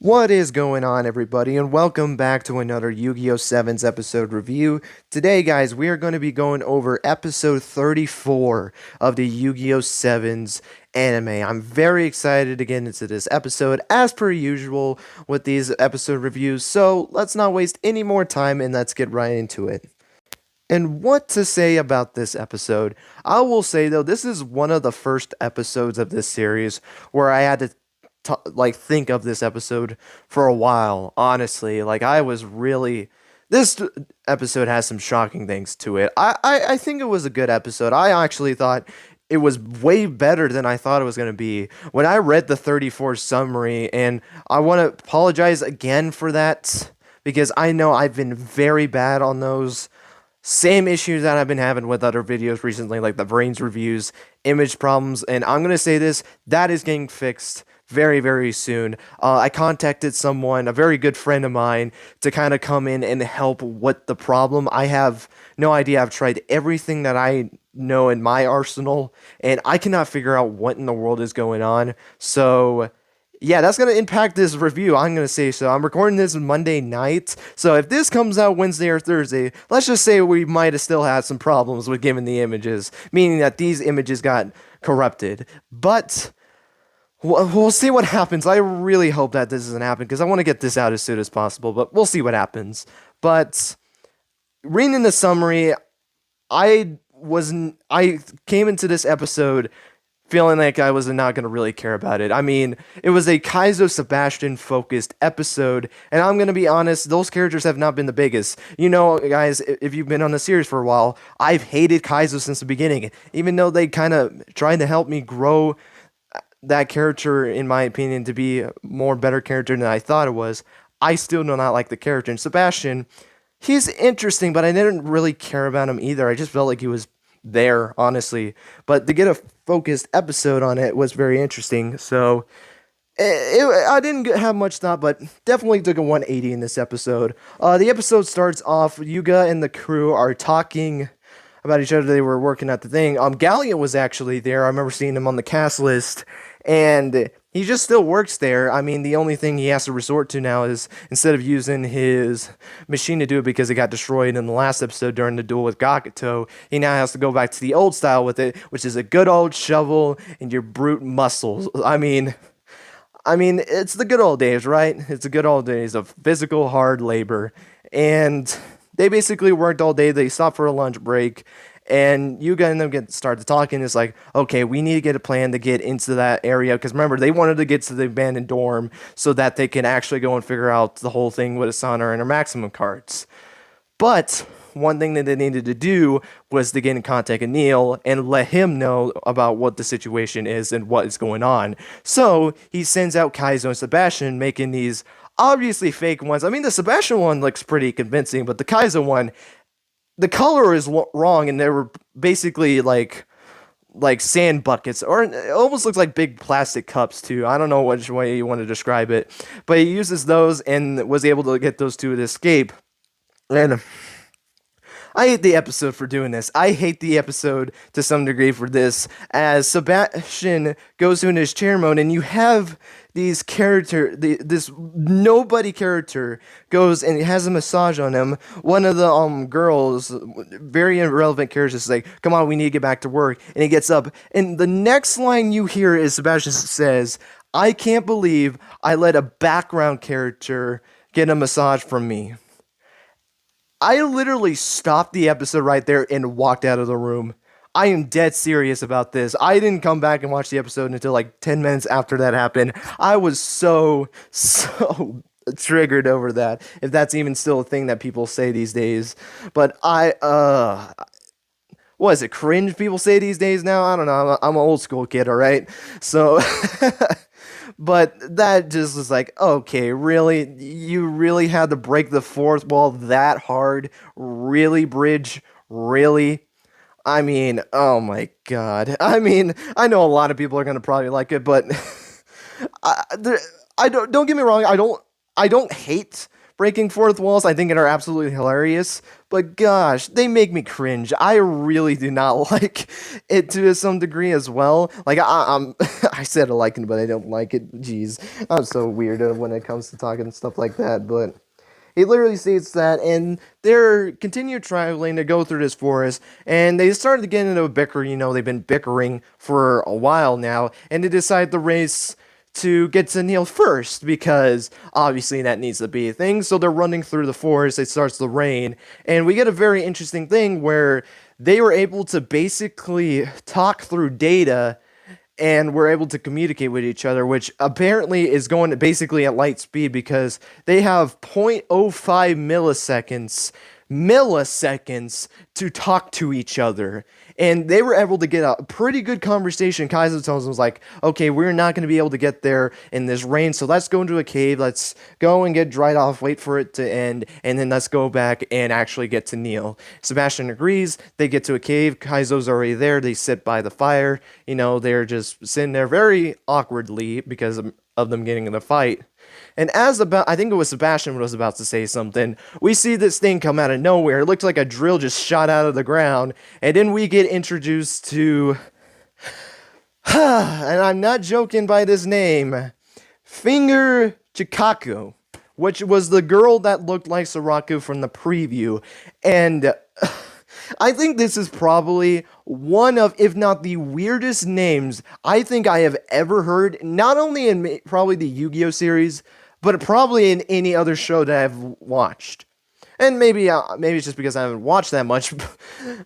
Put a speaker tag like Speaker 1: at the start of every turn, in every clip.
Speaker 1: What is going on, everybody, and welcome back to another Yu-Gi-Oh! Sevens episode review. Today, guys, we are going to be going over episode 34 of the Yu-Gi-Oh! Sevens anime. I'm very excited to get into this episode, as per usual with these episode reviews, so let's not waste any more time and let's get right into it. And what to say about this episode? I will say, though, this is one of the first episodes of this series where I had to think of this episode for a while. Honestly, I was really. This episode has some shocking things to it. I think it was a good episode. I actually thought it was way better than I thought it was going to be when I read the 34 summary, and I want to apologize again for that because I know I've been very bad on those same issues that I've been having with other videos recently, like the brains reviews, image problems, and I'm going to say this, that is getting fixed very, very soon. I contacted someone, a very good friend of mine, to kind of come in and help with the problem. I have no idea. I've tried everything that I know in my arsenal, and I cannot figure out what in the world is going on. So, yeah, that's going to impact this review, I'm going to say so. I'm recording this Monday night, so if this comes out Wednesday or Thursday, let's just say we might have still had some problems with giving the images, meaning that these images got corrupted. But we'll see what happens. I really hope that this doesn't happen because I want to get this out as soon as possible, but we'll see what happens. But reading the summary, I came into this episode feeling like I was not going to really care about it. I mean, it was a Kaizo Sebastian focused episode, and I'm going to be honest, those characters have not been the biggest. You know, guys, if you've been on the series for a while, I've hated Kaizo since the beginning, even though they kind of tried to help me grow that character, in my opinion, to be a better character than I thought it was. I still do not like the character. And Sebastian, he's interesting, but I didn't really care about him either. I just felt like he was there, honestly. But to get a focused episode on it was very interesting. So I didn't have much thought, but definitely took a 180 in this episode. The episode starts off, Yuga and the crew are talking about each other. They were working at the thing. Gallia was actually there. I remember seeing him on the cast list, and he just still works there. I mean, the only thing he has to resort to now is, instead of using his machine to do it because it got destroyed in the last episode during the duel with Gakuto, he now has to go back to the old style with it, which is a good old shovel and your brute muscles. I mean, it's the good old days, right? It's the good old days of physical hard labor, and they basically worked all day. They stopped for a lunch break, and Yuga and them started talking. It's like, okay, we need to get a plan to get into that area, because remember, they wanted to get to the abandoned dorm so that they can actually go and figure out the whole thing with Asana and her maximum cards. But one thing that they needed to do was to get in contact with Neil and let him know about what the situation is and what is going on. So he sends out Kaizo and Sebastian, making these obviously fake ones. I mean, the Sebastian one looks pretty convincing, but the Kaizo one, the color is wrong, and they were basically like sand buckets, or it almost looks like big plastic cups too. I don't know which way you want to describe it, but he uses those and was able to get those two to escape. And I hate the episode for doing this. I hate the episode to some degree for this, as Sebastian goes into his chair mode, and you have this nobody character goes and has a massage on him. One of the girls, very irrelevant characters, is like, "Come on, we need to get back to work." And he gets up, and the next line you hear is Sebastian says, "I can't believe I let a background character get a massage from me." I literally stopped the episode right there and walked out of the room. I am dead serious about this. I didn't come back and watch the episode until like 10 minutes after that happened. I was so triggered over that, if that's even still a thing that people say these days. But what is it, cringe people say these days now? I don't know. I'm an old school kid, all right? So, but that just was like, okay, really? You really had to break the fourth wall that hard? Really, Bridge? Really? I mean, oh my god. I mean, I know a lot of people are gonna probably like it, but I don't get me wrong. I don't hate breaking fourth walls, I think are absolutely hilarious. But gosh, they make me cringe. I really do not like it to some degree as well. Like I'm, I said I like it, but I don't like it. Jeez, I'm so weird when it comes to talking stuff like that. But he literally states that, and they're continue traveling to go through this forest, and they started to get into a bicker. They've been bickering for a while now, and they decide to race to get to Neil first, because obviously that needs to be a thing. So they're running through the forest, it starts to rain, and we get a very interesting thing where they were able to basically talk through data and we're able to communicate with each other, which apparently is going to basically at light speed because they have 0.05 milliseconds to talk to each other. And they were able to get a pretty good conversation. Kaizo tells them, was like, okay, we're not going to be able to get there in this rain, so let's go into a cave, let's go and get dried off, wait for it to end, and then let's go back and actually get to Neil. Sebastian agrees, they get to a cave, Kaizo's already there, they sit by the fire, they're just sitting there very awkwardly because of them getting in a fight. And I think it was Sebastian was about to say something, we see this thing come out of nowhere. It looked like a drill just shot out of the ground. And then we get introduced to, and I'm not joking by this name, Finger Chikaku, which was the girl that looked like Saraku from the preview. And I think this is probably one of, if not the weirdest names I think I have ever heard, not only in probably the Yu-Gi-Oh series, but probably in any other show that I've watched. And maybe it's just because I haven't watched that much,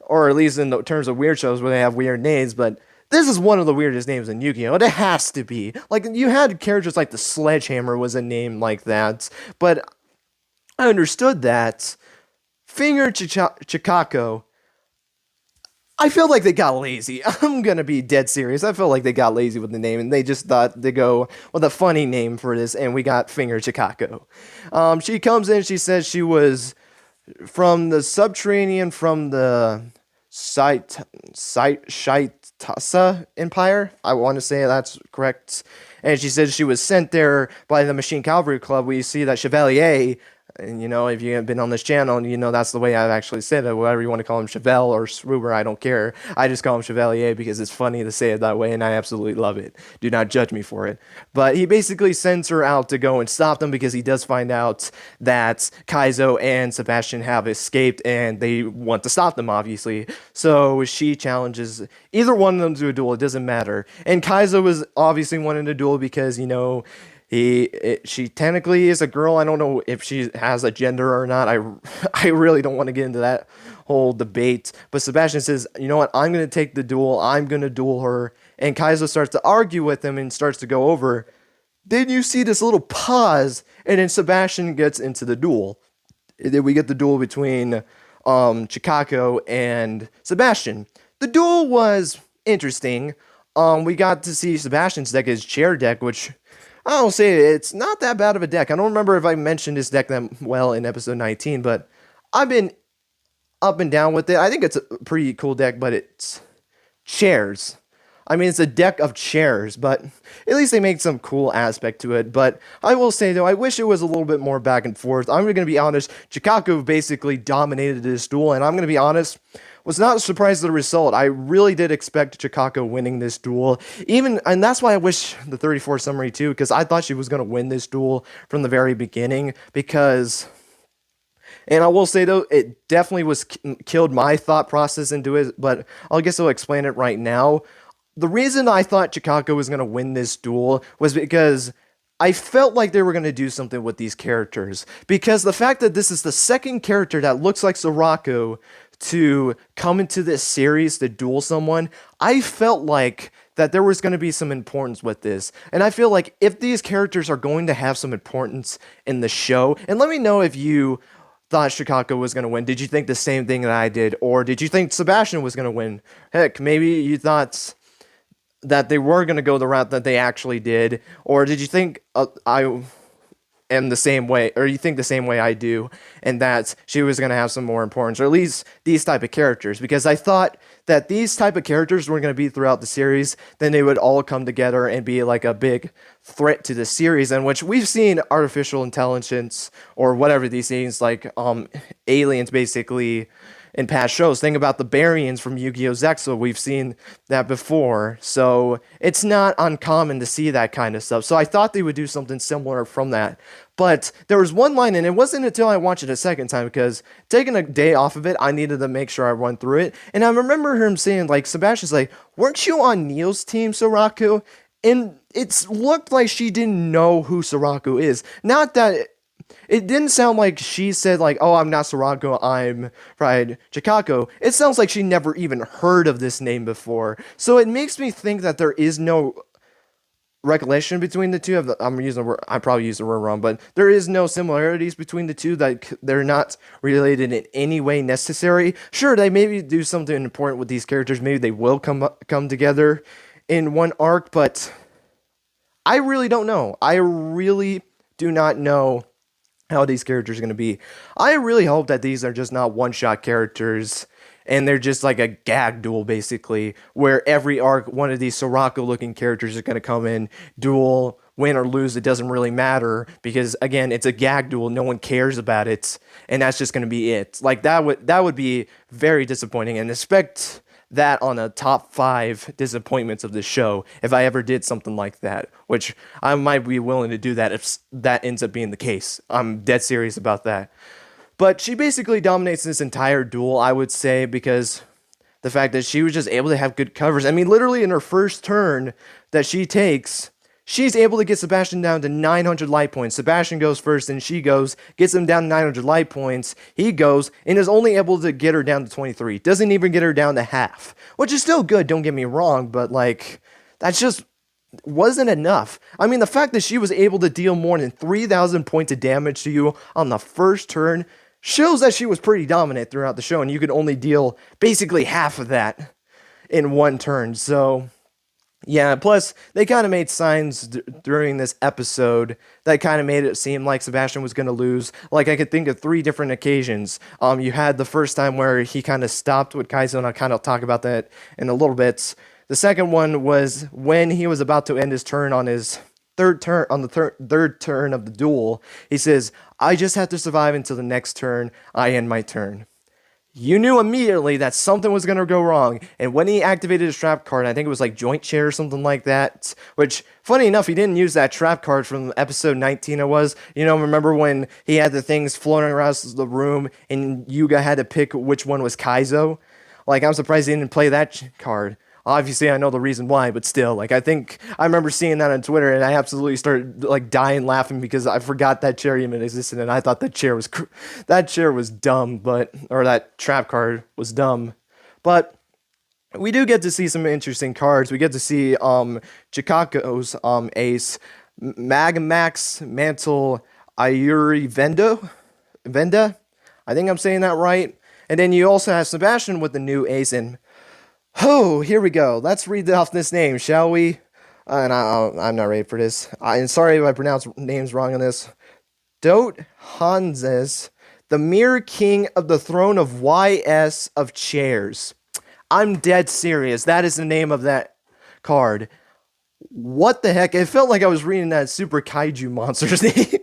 Speaker 1: or at least in the terms of weird shows where they have weird names, but this is one of the weirdest names in Yu-Gi-Oh! It has to be. Like, you had characters like the Sledgehammer was a name like that, but I understood that. Finger Chikako, I feel like they got lazy. I'm gonna be dead serious. I feel like they got lazy with the name, and they just thought they go with a funny name for this, and we got Finger Chikako. She comes in, she says she was from the subterranean, from the Shaitasa Empire. I want to say that's correct. And she says she was sent there by the Machine Cavalry Club. We see that Chevalier, and if you have been on this channel, that's the way I've actually said it. Whatever you want to call him, Chevelle or Swoober, I don't care. I just call him Chevalier because it's funny to say it that way, and I absolutely love it. Do not judge me for it. But he basically sends her out to go and stop them because he does find out that Kaizo and Sebastian have escaped, and they want to stop them, obviously. So she challenges either one of them to a duel. It doesn't matter. And Kaizo was obviously wanting to duel because, she technically is a girl. I don't know if she has a gender or not. I really don't want to get into that whole debate. But Sebastian says, you know what? I'm going to take the duel. I'm going to duel her. And Kaizo starts to argue with him and starts to go over. Then you see this little pause, and then Sebastian gets into the duel. Then we get the duel between Chikako and Sebastian. The duel was interesting. We got to see Sebastian's deck, his chair deck, which I'll say it's not that bad of a deck. I don't remember if I mentioned this deck that well in episode 19, but I've been up and down with it. I think it's a pretty cool deck, but it's chairs. I mean, it's a deck of chairs, but at least they make some cool aspect to it. But I will say, though, I wish it was a little bit more back and forth. I'm going to be honest, Chikaku basically dominated this duel, and I'm going to be honest, was not surprised at the result. I really did expect Chikako winning this duel. And that's why I wish the 34 summary too, because I thought she was going to win this duel from the very beginning, because, and I will say though, it definitely killed my thought process into it, but I guess I'll explain it right now. The reason I thought Chikako was going to win this duel was because I felt like they were going to do something with these characters, because the fact that this is the second character that looks like Sorako to come into this series to duel someone, I felt like that there was going to be some importance with this. And I feel like if these characters are going to have some importance in the show, and let me know if you thought Chikako was going to win. Did you think the same thing that I did? Or did you think Sebastian was going to win? Heck, maybe you thought that they were going to go the route that they actually did. Or did you think am the same way, or you think the same way I do, and that she was going to have some more importance, or at least these type of characters, because I thought that these type of characters were going to be throughout the series, then they would all come together and be like a big threat to the series, in which we've seen artificial intelligence or whatever these things, like aliens basically, in past shows. Think about the Baryons from Yu-Gi-Oh! Zexal. We've seen that before. So it's not uncommon to see that kind of stuff. So I thought they would do something similar from that. But there was one line, and it wasn't until I watched it a second time, because taking a day off of it, I needed to make sure I run through it. And I remember him saying, like, Sebastian's like, weren't you on Neil's team, Soraku? And it looked like she didn't know who Soraku is. Not that it didn't sound like she said, like, oh, I'm not Sorako, I'm Pride Chicago. It sounds like she never even heard of this name before. So it makes me think that there is no recollection between the two. I probably used the word wrong, but there is no similarities between the two, that they're not related in any way necessary. Sure, they maybe do something important with these characters. Maybe they will come together in one arc, but I really don't know. I really do not know how these characters are going to be. I really hope that these are just not one-shot characters, and they're just like a gag duel, basically, where every arc, one of these Sorako-looking characters is going to come in, duel, win or lose, it doesn't really matter, because, again, it's a gag duel, no one cares about it, and that's just going to be it. Like, that would be very disappointing, and expect that on a top 5 disappointments of the show if I ever did something like that, which I might be willing to do that if that ends up being the case. I'm dead serious about that. But she basically dominates this entire duel, I would say, because the fact that she was just able to have good covers. I mean, literally in her first turn that she takes, she's able to get Sebastian down to 900 light points. Sebastian goes first, and she goes, gets him down to 900 light points. He goes, and is only able to get her down to 23. Doesn't even get her down to half, which is still good, don't get me wrong, but, like, that's just wasn't enough. I mean, the fact that she was able to deal more than 3,000 points of damage to you on the first turn shows that she was pretty dominant throughout the show, and you could only deal basically half of that in one turn, so yeah, plus, they kind of made signs during this episode that kind of made it seem like Sebastian was going to lose. Like, I could think of 3 different occasions. You had the first time where he kind of stopped with Kaizo, and I'll kind of talk about that in a little bit. The second one was when he was about to end his turn on his third turn, on the third turn of the duel. He says, I just have to survive until the next turn. I end my turn. You knew immediately that something was going to go wrong, and when he activated his trap card, I think it was like Joint Chair or something like that, which, funny enough, he didn't use that trap card from episode 19 it was. You know, remember when he had the things floating around the room, and Yuga had to pick which one was Kaizo? Like, I'm surprised he didn't play that card. Obviously, I know the reason why, but still, like, I think I remember seeing that on Twitter, and I absolutely started, like, dying laughing because I forgot that chair even existed, and I thought that chair was dumb, or that trap card was dumb. But we do get to see some interesting cards. We get to see Chikako's ace, Magamax Mantle Ayuri Venda. I think I'm saying that right. And then you also have Sebastian with the new ace, and oh, here we go. Let's read off this name, shall we? And I'm not ready for this. I'm sorry if I pronounce names wrong on this. Dote Hanses, the Mirror King of the Throne of YS of Chairs. I'm dead serious. That is the name of that card. What the heck? It felt like I was reading that Super Kaiju monster's name.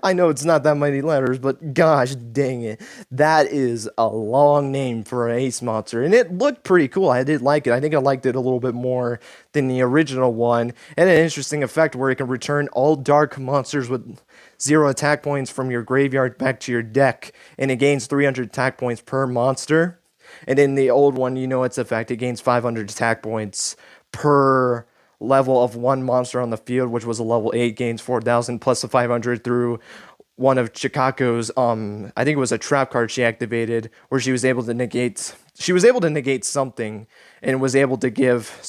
Speaker 1: I know it's not that many letters, but gosh dang it. That is a long name for an ace monster. And it looked pretty cool. I did like it. I think I liked it a little bit more than the original one. And an interesting effect where it can return all dark monsters with 0 attack points from your graveyard back to your deck. And it gains 300 attack points per monster. And in the old one, you know its effect. It gains 500 attack points per level of one monster on the field, which was a level 8, gains 4,000 plus the 500 through one of Chikako's, I think it was a trap card she activated, where she was able to negate something, and was able to give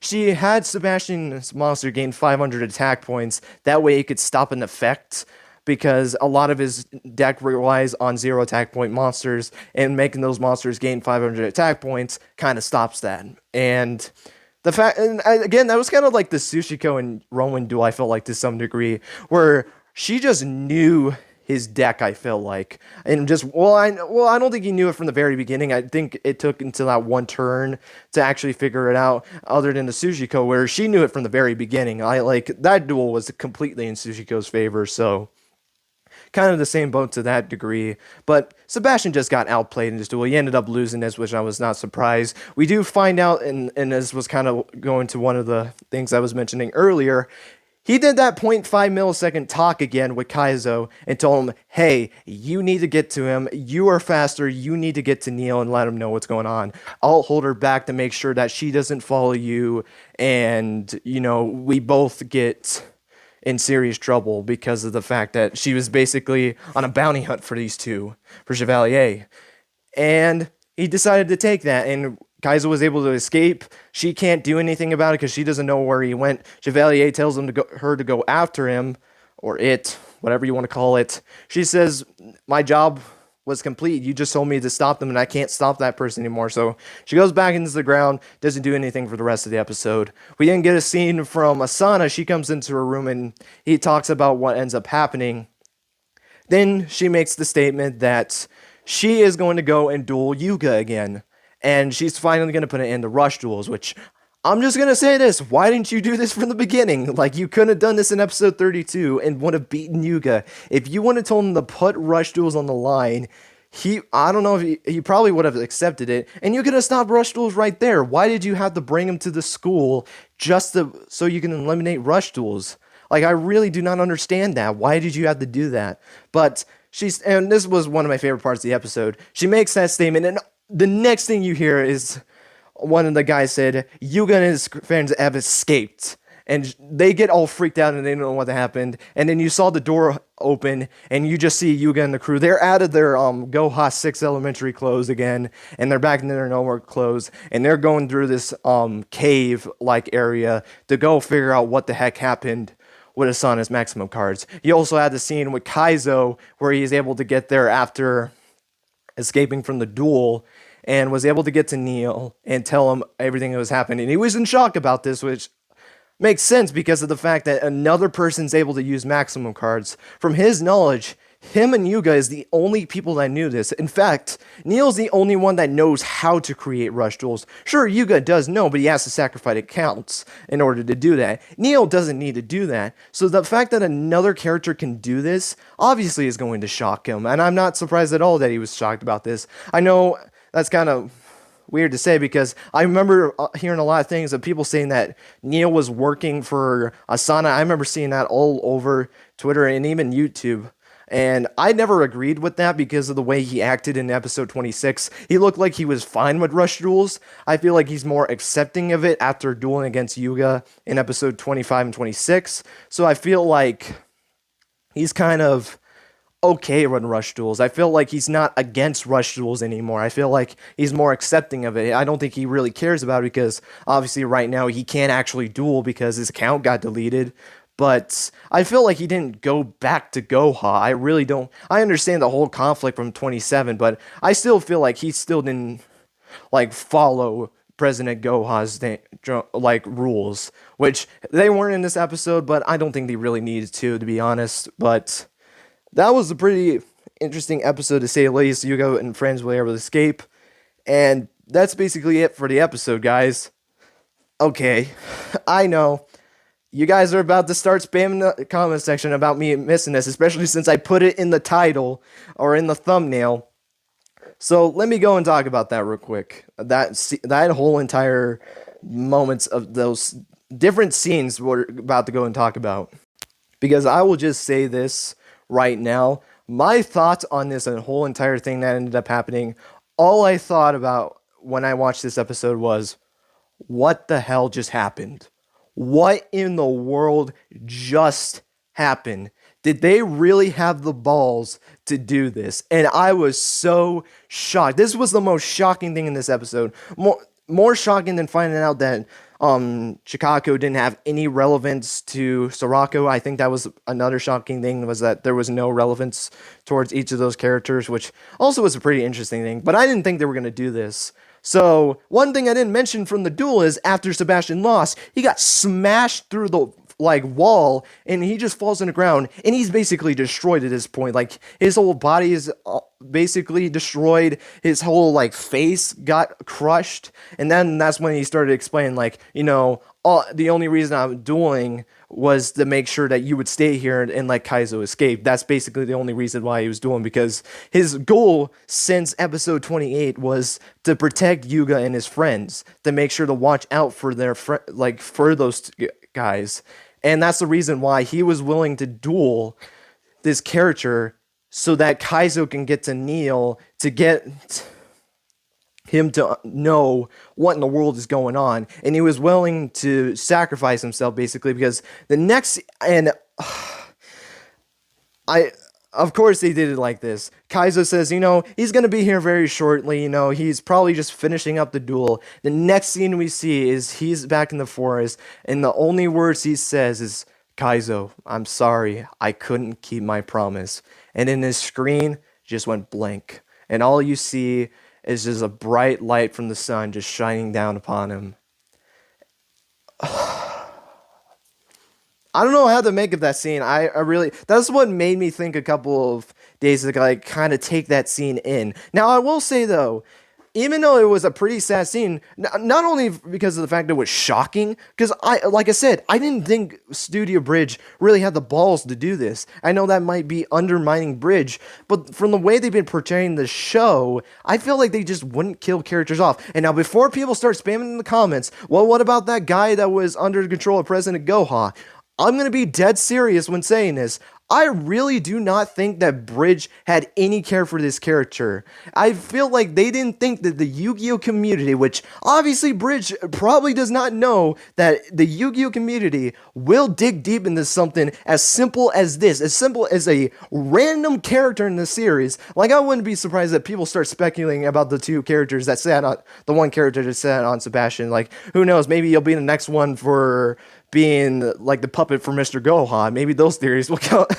Speaker 1: she had Sebastian's monster gain 500 attack points, that way it could stop an effect, because a lot of his deck relies on 0 attack point monsters, and making those monsters gain 500 attack points kind of stops that. And the fact, and again, that was kind of like the Sushiko and Roman duel, I felt like, to some degree, where she just knew his deck, I felt like. And just I don't think he knew it from the very beginning. I think it took until that one turn to actually figure it out, other than the Sujiko, where she knew it from the very beginning. I like that duel was completely in Sujiko's favor, so kind of the same boat to that degree. But Sebastian just got outplayed in this duel. He ended up losing this, which I was not surprised. We do find out, and this was kind of going to one of the things I was mentioning earlier, he did that 0.5 millisecond talk again with Kaizo and told him, hey, you need to get to him. You are faster. You need to get to Neil and let him know what's going on. I'll hold her back to make sure that she doesn't follow you. And, we both get in serious trouble because of the fact that she was basically on a bounty hunt for these two, for Chevalier. And he decided to take that, and Kaizo was able to escape. She can't do anything about it because she doesn't know where he went. Chevalier tells her to go after him, or it, whatever you want to call it. She says, my job was complete. You just told me to stop them, and I can't stop that person anymore. So she goes back into the ground, doesn't do anything for the rest of the episode. We then get a scene from Asana. She comes into her room, and he talks about what ends up happening. Then she makes the statement that she is going to go and duel Yuga again. And she's finally going to put an end to rush duels, which I'm just going to say this. Why didn't you do this from the beginning? Like, you could have done this in episode 32 and would have beaten Yuga. If you would have told him to put rush duels on the line, I don't know if he probably would have accepted it. And you could have stopped rush duels right there. Why did you have to bring him to the school just so you can eliminate rush duels? Like, I really do not understand that. Why did you have to do that? But and this was one of my favorite parts of the episode. She makes that statement, and the next thing you hear is one of the guys said, Yuga and his friends have escaped. And they get all freaked out and they don't know what happened. And then you saw the door open and you just see Yuga and the crew. They're out of their Goha 6 elementary clothes again. And they're back in their normal clothes. And they're going through this cave-like area to go figure out what the heck happened with Asana's maximum cards. You also had the scene with Kaizo where he's able to get there after escaping from the duel, and was able to get to Neil and tell him everything that was happening. He was in shock about this, which makes sense because of the fact that another person's able to use maximum cards. From his knowledge, him and Yuga is the only people that knew this. In fact, Neil's the only one that knows how to create rush duels. Sure, Yuga does know, but he has to sacrifice accounts in order to do that. Neil doesn't need to do that. So the fact that another character can do this obviously is going to shock him. And I'm not surprised at all that he was shocked about this. I know that's kind of weird to say because I remember hearing a lot of things of people saying that Neil was working for Asana. I remember seeing that all over Twitter and even YouTube. And I never agreed with that because of the way he acted in episode 26. He looked like he was fine with rush duels. I feel like he's more accepting of it after dueling against Yuga in episode 25 and 26. So I feel like he's kind of okay with rush duels. I feel like he's not against rush duels anymore. I feel like he's more accepting of it. I don't think he really cares about it because obviously right now he can't actually duel because his account got deleted. But I feel like he didn't go back to Goha. I really don't. I understand the whole conflict from 27, but I still feel like he still didn't follow President Goha's rules, which they weren't in this episode, but I don't think they really needed to be honest. But that was a pretty interesting episode to say the least. Yuga and friends were able to escape, and that's basically it for the episode, guys. Okay, I know. You guys are about to start spamming the comment section about me missing this, especially since I put it in the title or in the thumbnail. So let me go and talk about that real quick. That whole entire moments of those different scenes we're about to go and talk about. Because I will just say this right now. My thoughts on this whole entire thing that ended up happening, all I thought about when I watched this episode was, what the hell just happened? What in the world just happened? Did they really have the balls to do this? And I was so shocked. This was the most shocking thing in this episode. More shocking than finding out that Chikako didn't have any relevance to Sorako. I think that was another shocking thing, was that there was no relevance towards each of those characters, which also was a pretty interesting thing. But I didn't think they were going to do this. So, one thing I didn't mention from the duel is after Sebastian lost, he got smashed through the like wall, and he just falls on the ground, and he's basically destroyed at this point. Like his whole body is basically destroyed. His whole like face got crushed, and then that's when he started explaining, like, the only reason I'm dueling was to make sure that you would stay here and let Kaizo escape. That's basically the only reason why he was dueling, because his goal since episode 28 was to protect Yuga and his friends, to make sure to watch out for their for those guys. And that's the reason why he was willing to duel this character, so that Kaizo can get to Neil, to get him to know what in the world is going on. And he was willing to sacrifice himself, basically, because the next, and of course they did it like this. Kaizo says, he's going to be here very shortly, he's probably just finishing up the duel. The next scene we see is he's back in the forest, and the only words he says is, "Kaizo, I'm sorry, I couldn't keep my promise." And then his screen just went blank, and all you see is just a bright light from the sun just shining down upon him. I don't know how to make of that scene. I really, that's what made me think a couple of days ago, like, kind of take that scene in. Now, I will say, though, even though it was a pretty sad scene, not only because of the fact that it was shocking, because like I said, I didn't think Studio Bridge really had the balls to do this. I know that might be undermining Bridge, but from the way they've been portraying the show, I feel like they just wouldn't kill characters off. And now, before people start spamming in the comments, well, what about that guy that was under the control of President Goha? I'm going to be dead serious when saying this. I really do not think that Bridge had any care for this character. I feel like they didn't think that the Yu-Gi-Oh community, which obviously Bridge probably does not know, that the Yu-Gi-Oh community will dig deep into something as simple as this, as simple as a random character in the series. Like, I wouldn't be surprised that people start speculating about the two characters that sat on, the one character that sat on Sebastian. Like, who knows, maybe he'll be the next one for being like the puppet for Mr. Gohan. Maybe those theories will count.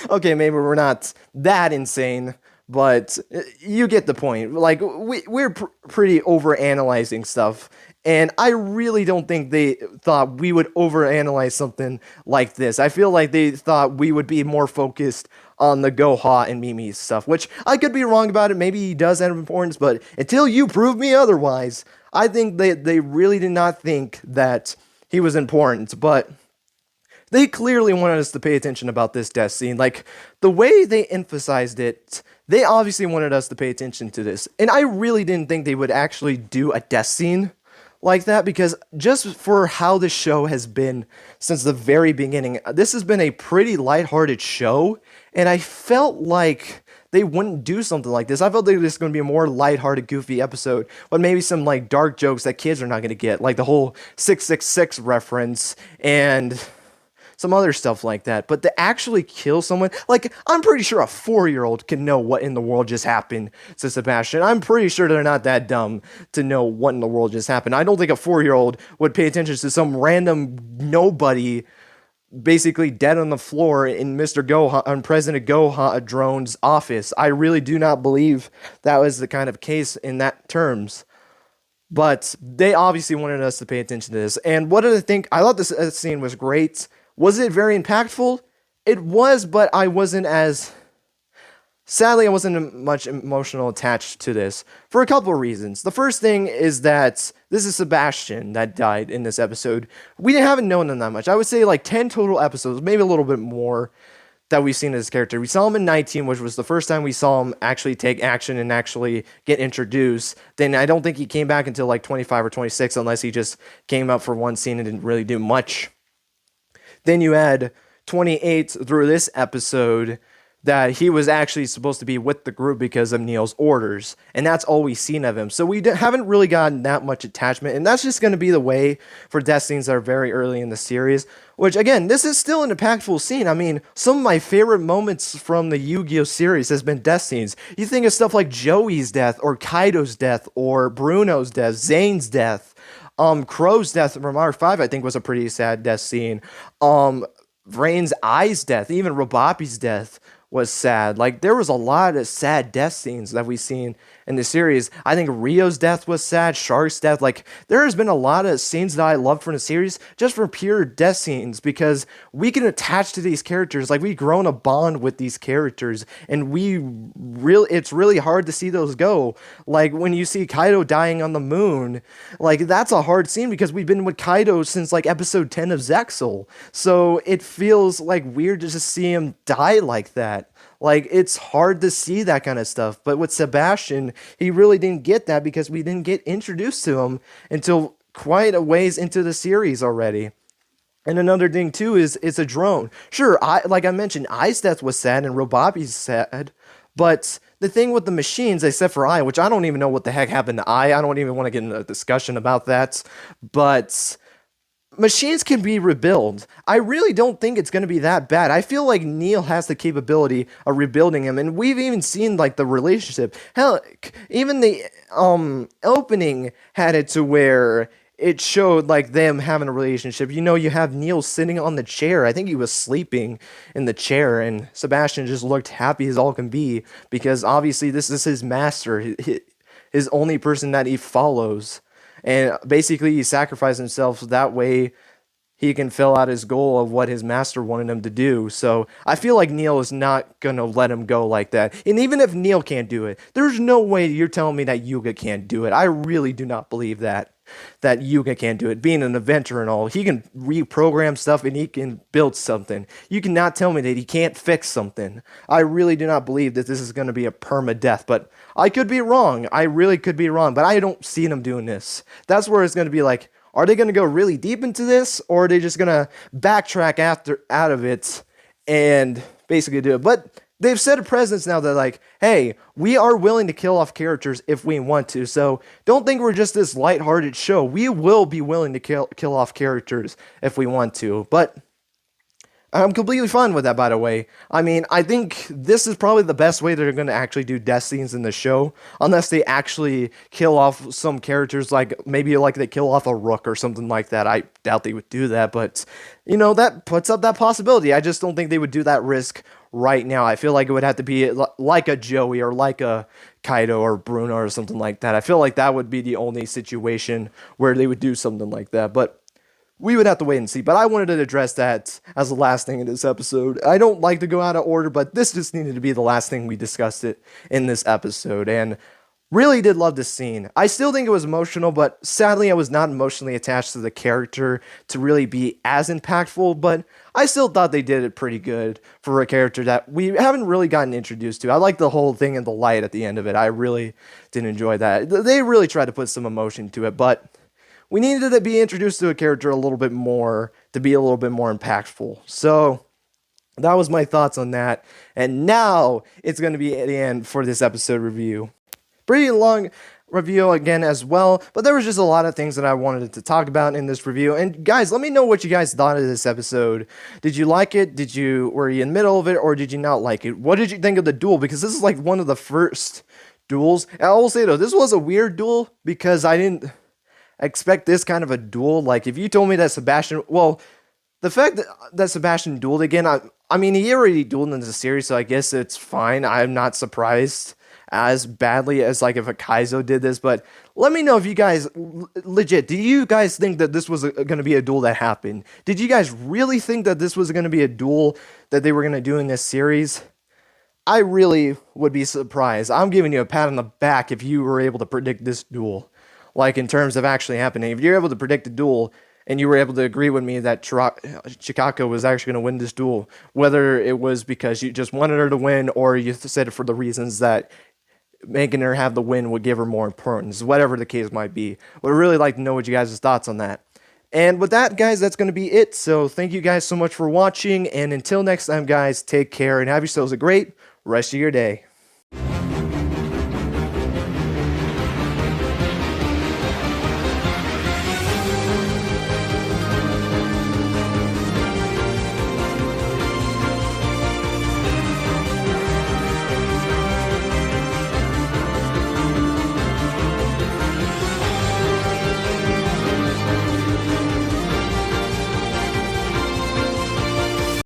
Speaker 1: Okay, maybe we're not that insane, but you get the point. Like, we're pretty overanalyzing stuff, and I really don't think they thought we would overanalyze something like this. I feel like they thought we would be more focused on the Goha and Mimi stuff, which I could be wrong about it. Maybe he does have importance, but until you prove me otherwise, I think they really did not think that he was important. But they clearly wanted us to pay attention about this death scene. Like, the way they emphasized it, they obviously wanted us to pay attention to this. And I really didn't think they would actually do a death scene like that, because just for how the show has been since the very beginning, this has been a pretty lighthearted show, and I felt like they wouldn't do something like this. I felt like this was going to be a more lighthearted, goofy episode, but maybe some like dark jokes that kids are not going to get, like the whole 666 reference and some other stuff like that. But to actually kill someone, like, I'm pretty sure a 4-year-old can know what in the world just happened to Sebastian. I'm pretty sure they're not that dumb to know what in the world just happened. I don't think a 4-year-old would pay attention to some random nobody basically dead on the floor in Mr. Gohan, on President Gohan Drone's office. I really do not believe that was the kind of case in that terms. But they obviously wanted us to pay attention to this. And what did I think? I thought this scene was great. Was it very impactful? It was, but I wasn't as... Sadly, I wasn't much emotional attached to this for a couple of reasons. The first thing is that this is Sebastian that died in this episode. We haven't known him that much. I would say like 10 total episodes, maybe a little bit more, that we've seen this character. We saw him in 19, which was the first time we saw him actually take action and actually get introduced. Then I don't think he came back until like 25 or 26, unless he just came up for one scene and didn't really do much. Then you add 28 through this episode, that he was actually supposed to be with the group because of Neil's orders, and that's all we've seen of him. So we haven't really gotten that much attachment, and that's just going to be the way for death scenes that are very early in the series, which, again, this is still an impactful scene. I mean, some of my favorite moments from the Yu-Gi-Oh series has been death scenes. You think of stuff like Joey's death, or Kaido's death, or Bruno's death, Zane's death, Crow's death from R5, I think, was a pretty sad death scene. Rain's Eye's death, even Robapi's death was sad. Like, there was a lot of sad death scenes that we've seen in the series. I think Rio's death was sad, Shark's death. Like, there has been a lot of scenes that I loved from the series just for pure death scenes, because we can attach to these characters. Like, we've grown a bond with these characters, and it's really hard to see those go. Like, when you see Kaido dying on the moon, like, that's a hard scene because we've been with Kaido since like episode 10 of Zexal. So it feels like weird to just see him die like that. Like, it's hard to see that kind of stuff. But with Sebastian, he really didn't get that because we didn't get introduced to him until quite a ways into the series already. And another thing too is it's a drone. Sure, like I mentioned, I's death was sad and Robabi's sad, but the thing with the machines, except for I, which I don't even know what the heck happened to I don't even want to get into a discussion about that, but machines can be rebuilt. I really don't think it's going to be that bad. I feel like Neil has the capability of rebuilding him, and we've even seen like the relationship. Hell, even the opening had it to where it showed like them having a relationship. You know, you have Neil sitting on the chair. I think he was sleeping in the chair, and Sebastian just looked happy as all can be because obviously this is his master, his only person that he follows. And basically, he sacrificed himself so that way he can fill out his goal of what his master wanted him to do. So I feel like Neil is not going to let him go like that. And even if Neil can't do it, there's no way you're telling me that Yuga can't do it. I really do not believe that Yuga can't do it. Being an inventor and all, he can reprogram stuff and he can build something. You cannot tell me that he can't fix something. I really do not believe that this is going to be a permadeath, but I could be wrong. I really could be wrong, but I don't see them doing this. That's where it's going to be like, are they going to go really deep into this, or are they just going to backtrack out of it and basically do it? But they've set a presence now that like, hey, we are willing to kill off characters if we want to. So don't think we're just this lighthearted show. We will be willing to kill off characters if we want to. But I'm completely fine with that, by the way. I mean, I think this is probably the best way they're going to actually do death scenes in the show, unless they actually kill off some characters, like maybe like they kill off a Rook or something like that. I doubt they would do that, but you know, that puts up that possibility. I just don't think they would do that risk right now. I feel like it would have to be like a Joey or like a Kaido or Bruno or something like that. I feel like that would be the only situation where they would do something like that, but we would have to wait and see. But I wanted to address that as the last thing in this episode. I don't like to go out of order, but this just needed to be the last thing we discussed it in this episode. And really did love this scene. I still think it was emotional, but sadly I was not emotionally attached to the character to really be as impactful, but I still thought they did it pretty good for a character that we haven't really gotten introduced to. I like the whole thing in the light at the end of it. I really did enjoy that. They really tried to put some emotion to it, but we needed to be introduced to a character a little bit more to be a little bit more impactful. So that was my thoughts on that. And now it's going to be the end for this episode review. Pretty long review again as well, but there was just a lot of things that I wanted to talk about in this review. And guys, let me know what you guys thought of this episode. Did you like it? Were you in the middle of it, or did you not like it? What did you think of the duel? Because this is like one of the first duels. And I will say though, this was a weird duel because I didn't expect this kind of a duel. Like, if you told me that Sebastian, well, the fact that Sebastian dueled again, I mean, he already dueled in the series, so I guess it's fine. I'm not surprised as badly as like if a Kaizo did this, but let me know if you guys, legit, do you guys think that this was going to be a duel that happened? Did you guys really think that this was going to be a duel that they were going to do in this series? I really would be surprised. I'm giving you a pat on the back if you were able to predict this duel. Like, in terms of actually happening. If you're able to predict a duel, and you were able to agree with me that Chikako was actually going to win this duel, whether it was because you just wanted her to win, or you said it for the reasons that making her have the win would give her more importance, whatever the case might be. Would really like to know what you guys' thoughts on that. And with that, guys, that's going to be it. So thank you guys so much for watching, and until next time, guys, take care and have yourselves a great rest of your day.